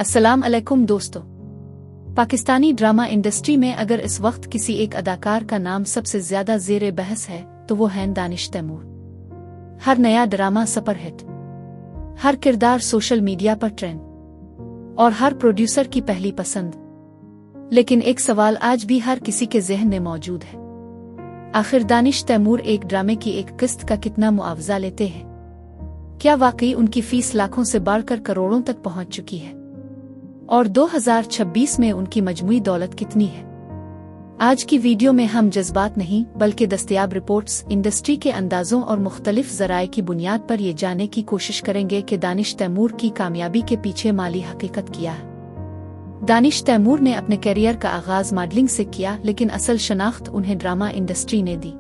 अस्सलाम अलैकुम दोस्तों। पाकिस्तानी ड्रामा इंडस्ट्री में अगर इस वक्त किसी एक अदाकार का नाम सबसे ज्यादा ज़ेरे बहस है तो वो है दानिश तैमूर। हर नया ड्रामा सुपरहिट, हर किरदार सोशल मीडिया पर ट्रेंड और हर प्रोड्यूसर की पहली पसंद। लेकिन एक सवाल आज भी हर किसी के ज़हन में मौजूद है, आखिर दानिश तैमूर एक ड्रामे की एक किस्त का कितना मुआवजा लेते हैं? क्या वाकई उनकी फीस लाखों से बढ़कर करोड़ों तक पहुंच चुकी है? और 2026 में उनकी मजमूई दौलत कितनी है? आज की वीडियो में हम जज्बात नहीं बल्कि दस्तयाब रिपोर्ट्स, इंडस्ट्री के अंदाजों और मुख्तलिफ ज़राए की बुनियाद पर ये जानने की कोशिश करेंगे कि दानिश तैमूर की कामयाबी के पीछे माली हकीकत क्या है। दानिश तैमूर ने अपने करियर का आगाज मॉडलिंग से किया, लेकिन असल शनाख्त उन्हें ड्रामा इंडस्ट्री ने दी।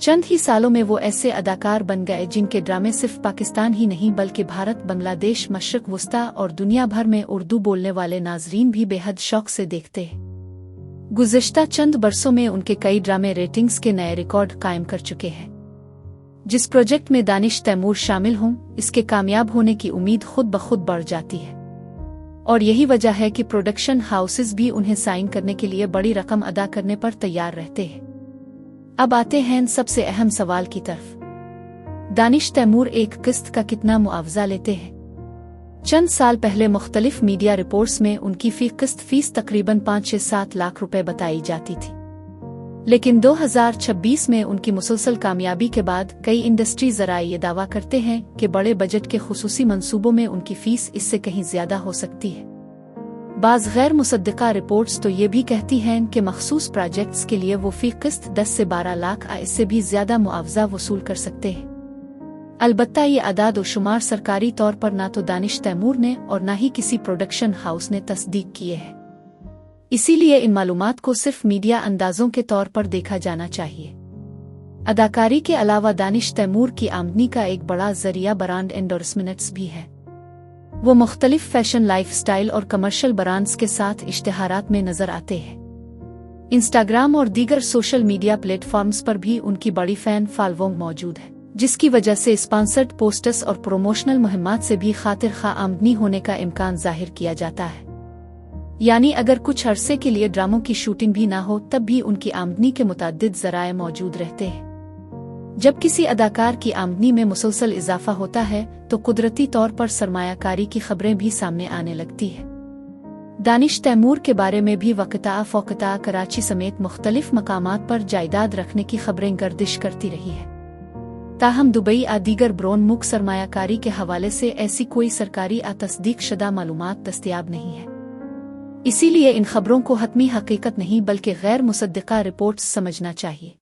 चंद ही सालों में वो ऐसे अदाकार बन गए जिनके ड्रामे सिर्फ पाकिस्तान ही नहीं बल्कि भारत, बांग्लादेश, मशरिक वस्ता और दुनिया भर में उर्दू बोलने वाले नाजरीन भी बेहद शौक से देखते हैं। गुज़िश्ता चंद बरसों में उनके कई ड्रामे रेटिंग्स के नए रिकॉर्ड कायम कर चुके हैं। जिस प्रोजेक्ट में दानिश तैमूर शामिल हों, इसके कामयाब होने की उम्मीद खुद ब खुद बढ़ जाती है। और यही वजह है कि प्रोडक्शन हाउसेस भी उन्हें साइन करने के लिए बड़ी रकम अदा करने पर तैयार रहते हैं। अब आते हैं सबसे अहम सवाल की तरफ। दानिश तैमूर एक किस्त का कितना मुआवजा लेते हैं? चंद साल पहले मुख्तलिफ मीडिया रिपोर्ट्स में उनकी किस्त फीस तकरीबन 5-7 लाख रुपए बताई जाती थी। लेकिन 2026 में उनकी मुसलसल कामयाबी के बाद कई इंडस्ट्री ज़राए ये दावा करते हैं कि बड़े बजट के खुसूसी मंसूबों में उनकी फीस इससे कहीं ज्यादा हो सकती है। बाज़ गैर मुसद्दिका रिपोर्ट्स तो ये भी कहती हैं कि मखसूस प्रोजेक्ट्स के लिए वो फी किस्त 10 से 12 लाख इससे भी ज्यादा मुआवजा वसूल कर सकते हैं। अलबत्ता ये आदाद व शुमार सरकारी तौर पर ना तो दानिश तैमूर ने और ना ही किसी प्रोडक्शन हाउस ने तस्दीक किए हैं। इसीलिए इन मालूमात को सिर्फ मीडिया अंदाजों के तौर पर देखा जाना चाहिए। अदाकारी के अलावा दानिश तैमूर की आमदनी का एक बड़ा जरिया ब्रांड एंडोर्समेंट्स भी है। वो मुख्तलिफ फैशन, लाइफस्टाइल और कमर्शियल ब्रांड्स के साथ इश्तिहारात में नजर आते हैं। इंस्टाग्राम और दीगर सोशल मीडिया प्लेटफॉर्म्स पर भी उनकी बड़ी फैन फॉलोइंग मौजूद है, जिसकी वजह से स्पॉन्सर्ड पोस्टर्स और प्रोमोशनल मुहिम्मात से भी खातिर खा आमदनी होने का इम्कान जाहिर किया जाता है। यानी अगर कुछ अरसे के लिए ड्रामों की शूटिंग भी ना हो तब भी उनकी आमदनी के मुताद्दिद ज़राए मौजूद रहते हैं। जब किसी अदाकार की आमदनी में मुसलसल इजाफा होता है तो कुदरती तौर पर सरमायाकारी की खबरें भी सामने आने लगती है। दानिश तैमूर के बारे में भी वक़्ता फ़ौक़ता कराची समेत मुख्तलिफ मकामात पर जायदाद रखने की खबरें गर्दिश करती रही है। ताहम दुबई दीगर ब्रोनमुख सरमायाकारी के हवाले से ऐसी कोई सरकारी तस्दीक शुदा मालूमात दस्तयाब नहीं है। इसीलिए इन खबरों को हतमी हकीकत नहीं बल्कि गैर मुसद्दिका रिपोर्ट्स समझना चाहिए।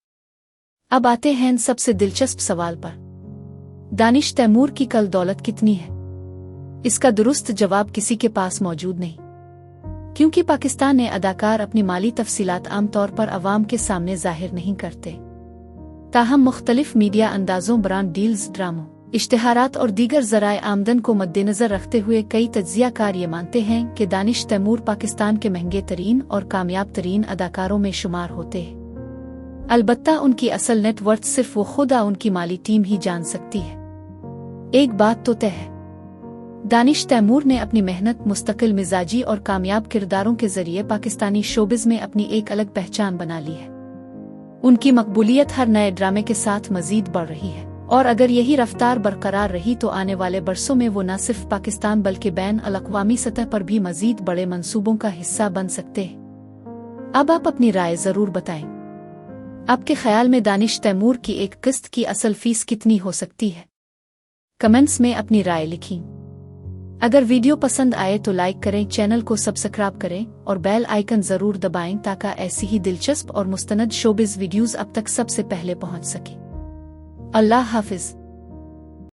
अब आते हैं सबसे दिलचस्प सवाल पर, दानिश तैमूर की कल दौलत कितनी है? इसका दुरुस्त जवाब किसी के पास मौजूद नहीं, क्योंकि पाकिस्तान में अदाकार अपनी माली तफसीलात आमतौर पर अवाम के सामने जाहिर नहीं करते। ताहम मुख्तलिफ मीडिया अंदाजों, ब्रांड डील्स, ड्रामों, इश्तिहारात और दीगर ज़राए आमदन को मद्देनजर रखते हुए कई तज्जियाकार ये मानते हैं कि दानिश तैमूर पाकिस्तान के महंगे तरीन और कामयाब तरीन अदाकारों में शुमार होते हैं। अलबत्ता उनकी असल नेटवर्थ सिर्फ वो खुदा उनकी माली टीम ही जान सकती है। एक बात तो तय है, दानिश तैमूर ने अपनी मेहनत, मुस्तकिल मिजाजी और कामयाब किरदारों के जरिए पाकिस्तानी शोबिज में अपनी एक अलग पहचान बना ली है। उनकी मकबूलियत हर नए ड्रामे के साथ मजीद बढ़ रही है, और अगर यही रफ्तार बरकरार रही तो आने वाले बरसों में वो न सिर्फ पाकिस्तान बल्कि बैन अल-अक़वामी सतह पर भी मजीद बड़े मंसूबों का हिस्सा बन सकते हैं। अब आप अपनी राय जरूर बताएं। आपके ख्याल में दानिश तैमूर की एक किस्त की असल फीस कितनी हो सकती है? कमेंट्स में अपनी राय लिखें। अगर वीडियो पसंद आए तो लाइक करें, चैनल को सब्सक्राइब करें और बेल आइकन जरूर दबाएं ताकि ऐसी ही दिलचस्प और मुस्तनद शोबिज वीडियोस अब तक सबसे पहले पहुंच सके। अल्लाह हाफिज।